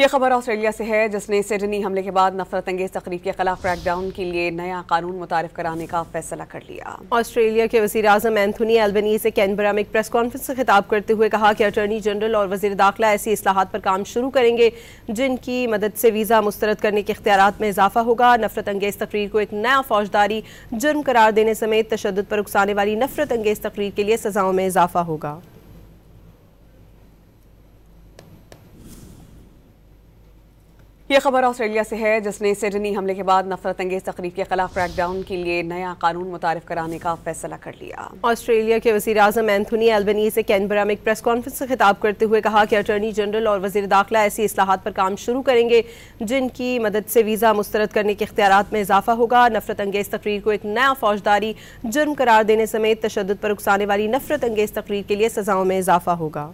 ये खबर ऑस्ट्रेलिया से है, जिसने सिडनी हमले के बाद नफरत अंगेज तकरीर के खिलाफ क्रैकडाउन के लिए नया कानून मुतारिफ कराने का फैसला कर लिया। ऑस्ट्रेलिया के वज़ीर आज़म एंथोनी एल्बनीज़ ने कैनबरा में एक प्रेस कॉन्फ्रेंस से खिताब करते हुए कहा कि अटॉर्नी जनरल और वज़ीर दाखिला ऐसी इस्लाहात पर काम शुरू करेंगे जिनकी मदद से वीज़ा मुस्तरद करने के इख्तियारात में इजाफा होगा। नफरत अंगेज तकरीर को एक नया फौजदारी जुर्म करार देने समेत तशद्दुद पर उकसाने वाली नफरत अंगेज तकरीर के लिए सजाओं में इजाफा होगा। ये खबर ऑस्ट्रेलिया से है, जिसने सिडनी हमले के बाद नफरत अंगेज तकरीर के खिलाफ क्रैकडाउन के लिए नया कानून मुतारिफ कराने का फैसला कर लिया। ऑस्ट्रेलिया के वज़ीर आज़म एंथोनी एल्बनीज़ ने कैनबरा में एक प्रेस कॉन्फ्रेंस से खिताब करते हुए कहा कि अटॉर्नी जनरल और वज़ीर दाखिला ऐसी इस्लाहात पर काम शुरू करेंगे जिनकी मदद से वीज़ा मुस्तरद करने के इख्तियारात में इजाफा होगा। नफरत अंगेज तकरीर को एक नया फौजदारी जुर्म करार देने समेत तशद्दुद पर उकसाने वाली नफरत अंगेज तकरीर के लिए सजाओं में इजाफा होगा।